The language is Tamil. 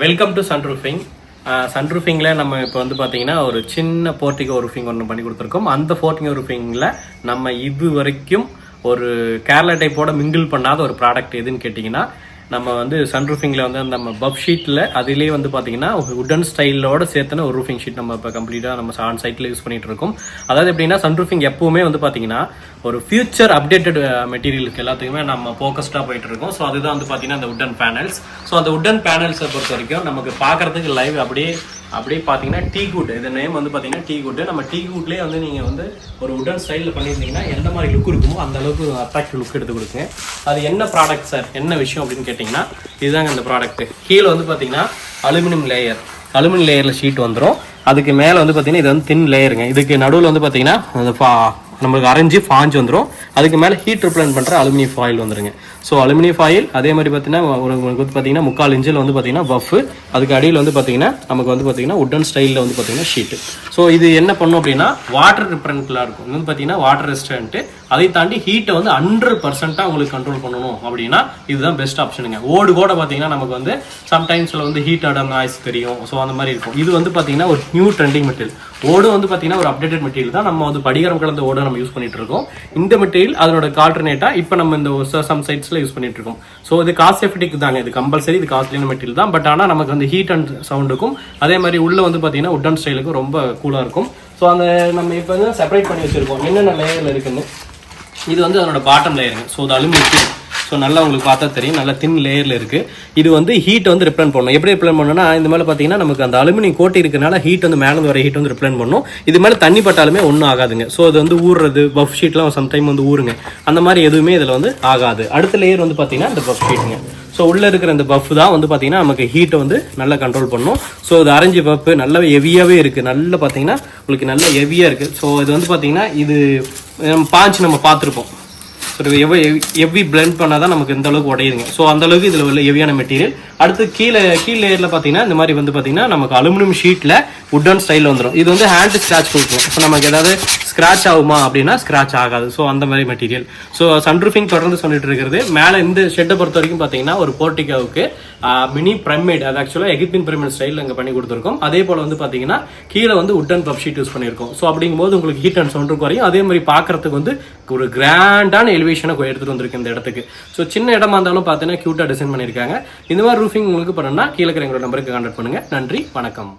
Welcome to சன்ரூஃபிங். சன்ரூஃபிங்கில் நம்ம இப்போ வந்து பார்த்தீங்கன்னா ஒரு சின்ன போர்ட்டிகோ ரூஃபிங் ஒன்று பண்ணி கொடுத்துருக்கோம். அந்த போர்ட்டிகோ ரூஃபிங்கில் நம்ம இது வரைக்கும் ஒரு கேரளா டைப்போட மிங்கிள் பண்ணாத ஒரு ப்ராடக்ட் எதுன்னு கேட்டிங்கன்னா, நம்ம வந்து சன்ரூஃபிங்கில் வந்து நம்ம பஃப் ஷீட்டில் அதிலே வந்து பார்த்தீங்கன்னா உடன் ஸ்டைலோட சேர்த்துன ஒரு ரூஃபிங் ஷீட் நம்ம இப்போ கம்ப்ளீட்டாக நம்ம ஆன் சைட்டில் யூஸ் பண்ணிட்டு இருக்கோம். அதாவது எப்படின்னா, சன்ரூஃபிங் எப்பவுமே வந்து பார்த்தீங்கன்னா ஒரு ஃபியூச்சர் அப்டேட்டட் மெட்டீரியலுக்கு எல்லாத்துக்குமே நம்ம ஃபோக்கஸ்டாக போயிட்டு இருக்கோம். ஸோ அதுதான் வந்து பார்த்தீங்கன்னா அந்த உடன் பேனல்ஸ். ஸோ அந்த உடன் பேனல்ஸை பொறுத்த வரைக்கும் நமக்கு பார்க்கறதுக்கு லைவ் அப்படியே பார்த்தீங்கன்னா டீ குட், இது நேம் வந்து பார்த்தீங்கன்னா டீ குட். நம்ம டீ குட்லேயே வந்து நீங்கள் வந்து ஒரு உடன் ஸ்டைலில் பண்ணியிருந்தீங்கன்னா எந்த மாதிரி லுக் இருக்குமோ அந்த அளவுக்கு அட்ராக்டிவ் லுக் எடுத்து கொடுக்குங்க. அது என்ன ப்ராடக்ட் சார், என்ன விஷயம் அப்படின்னு கேட்டிங்கன்னா, இதுதாங்க அந்த ப்ராடக்ட். கீழே வந்து பார்த்தீங்கன்னா அலுமினியம் லேயரில் ஷீட் வந்துடும். அதுக்கு மேலே வந்து பார்த்தீங்கன்னா இது வந்து தின் லேயருங்க. இதுக்கு நடுவில் வந்து பார்த்தீங்கன்னா நம்மளுக்கு அரைஞ்சி ஃபாஞ்சு வந்துடும். அதுக்கு மேலே ஹீட் ரிப்ளண்ட் பண்ணுற அலுமினியம் ஃபாயில் வந்துருங்க. ஸோ அலுமினியம் ஃபாயில் அதே மாதிரி பார்த்தீங்கன்னா உங்களுக்கு வந்து பார்த்தீங்கன்னா 3/4 இன்ச்சில் வந்து பார்த்தீங்கன்னா பஃப், அதுக்கு அடியில் வந்து பார்த்தீங்கன்னா நமக்கு வந்து பார்த்தீங்கன்னா உடன் ஸ்டைலில் வந்து பார்த்தீங்கன்னா ஷீட்டு. ஸோ இது என்ன பண்ணும் அப்படின்னா வாட்டர் ரிப்ளண்ட்லாம் இருக்கும். இது வந்து பார்த்தீங்கன்னா வாட்டர் ரெசிஸ்டன்ட்டு. அதை தாண்டி ஹீட்டை வந்து 100% உங்களுக்கு கண்ட்ரோல் பண்ணணும் அப்படின்னா இதுதான் பெஸ்ட் ஆப்ஷனுங்க. ஓடு கூட பார்த்தீங்கன்னா நமக்கு வந்து சம்டைம்ஸில் வந்து ஹீட் ஆட நாய்ஸ் தெரியும். ஸோ அந்த மாதிரி இருக்கும். இது வந்து பார்த்தீங்கன்னா ஒரு நியூ ட்ரெண்டிங் மெட்டீரியல். ஓடு வந்து பார்த்தீங்கன்னா ஒரு அப்டேட்டட் மெட்டீரியல் தான். நம்ம வந்து படிகாரம் கலந்த ஓட நம்ம யூஸ் பண்ணிட்டு இருக்கோம். இந்த மெட்டீரியல் அதனோட ஆல்டர்னேட்டா இப்போ நம்ம இந்த சம் சைட்ஸ்ல யூஸ் பண்ணிட்டு இருக்கோம். ஸோ இது காஸ்ட் எஃபெக்டிவ் தாங்க. இது கம்பல்சரி, இது காஸ்ட்லியான மெட்டீரியல் தான். பட் ஆனால் நமக்கு வந்து ஹீட் அண்ட் சவுண்டுக்கும் அதே மாதிரி உள்ள வந்து பார்த்தீங்கன்னா உடன் ஸ்டைலுக்கும் ரொம்ப கூலாக இருக்கும். ஸோ அந்த நம்ம இப்போ வந்து செப்பரேட் பண்ணி வச்சிருக்கோம் என்னென்ன லேயரில் இருக்குன்னு. இது வந்து அதனோட பாட்டம் லேயருங்க. ஸோ அது அலுமினியம். ஸோ நல்லா உங்களுக்கு பார்த்தா தெரியும், நல்லா தின் லேயரில் இருக்குது. இது வந்து ஹீட் வந்து ரிப்ளண்ட் பண்ணணும். எப்படி ரிப்ளண்ட் பண்ணணும்னா, இந்த மேலே பார்த்தீங்கன்னா நமக்கு அந்த அலுமினியம் கோட்டி இருக்கிறனால ஹீட் வந்து மேலே வர ஹீட் வந்து ரிப்ளண்ட் பண்ணணும். இது மேலே தண்ணி பட்டாலுமே ஒன்றும் ஆகாதுங்க. ஸோ அது வந்து ஊறுறது, பஃப் ஷீட்லாம் சம்டைம் வந்து ஊறுங்க. அந்த மாதிரி எதுவுமே இதில் வந்து ஆகாது. அடுத்த லேயர் வந்து பார்த்தீங்கன்னா இந்த பஃப் ஷீட்டுங்க. ஸோ உள்ளே இருக்கிற இந்த பஃப் தான் வந்து பார்த்தீங்கன்னா நமக்கு ஹீட்டை வந்து நல்லா கண்ட்ரோல் பண்ணும். ஸோ இது அரைஞ்சி பஃப் நல்லா ஹெவியாகவே இருக்குது. நல்லா பார்த்தீங்கன்னா உங்களுக்கு நல்லா ஹெவியாக இருக்குது. ஸோ இது வந்து பார்த்தீங்கன்னா இது பாஞ்சு நம்ம பார்த்துருப்போம். ஸோ ஹெவி பிளெண்ட் பண்ணால் தான் நமக்கு இந்த அளவுக்கு உடையுதுங்க. ஸோ அந்த அளவுக்கு இதில் உள்ள ஹெவியான மெட்டீரியல். அடுத்து கீழே லேயரில் பார்த்தீங்கன்னா இந்த மாதிரி வந்து பார்த்தீங்கன்னா நமக்கு அலுமினியம் ஷீட்டில் உடன் ஸ்டைலில் வந்துடும். இது வந்து ஹேண்ட் ஸ்க்ராட்ச் கொடுக்கும். இப்போ நமக்கு ஏதாவது ஸ்க்ராட்ச் ஆகுமா அப்படின்னா ஸ்க்ராட்ச் ஆகாது. ஸோ அந்த மாதிரி மெட்டீரியல். ஸோ சன்ரூஃபிங் தொடர்ந்து சொல்லிட்டு இருக்கிறது. மேலே இந்த ஷெட்டை பொறுத்த வரைக்கும் பார்த்தீங்கன்னா ஒரு போர்ட்டிகோவுக்கு மினி பிரமிட், அது ஆக்சுவலாக எகிப்தியன் பிரமிட் ஸ்டைலில் அங்கே பண்ணி கொடுத்துருக்கோம். அதே போல் வந்து பார்த்தீங்கன்னா கீழே வந்து உடன் பஃப் ஷீட் யூஸ் பண்ணியிருக்கோம். ஸோ அப்படிங்கும்போது உங்களுக்கு ஹீட் அண்ட் சவுண்ட் குறையும். அதே மாதிரி பார்க்கறதுக்கு வந்து ஒரு கிராண்டான எலிவேஷனை எடுத்துகிட்டு வந்திருக்கு இந்த இடத்துக்கு. ஸோ சின்ன இடமா இருந்தாலும் பார்த்தீங்கன்னா க்யூட்டாக டிசைன் பண்ணியிருக்காங்க. இந்த மாதிரி ரூஃபிங் உங்களுக்கு பண்ணணும்னா கீழே இருக்கிற எங்களோட நம்பருக்கு கான்டாக்ட் பண்ணுங்கள். நன்றி, வணக்கம்.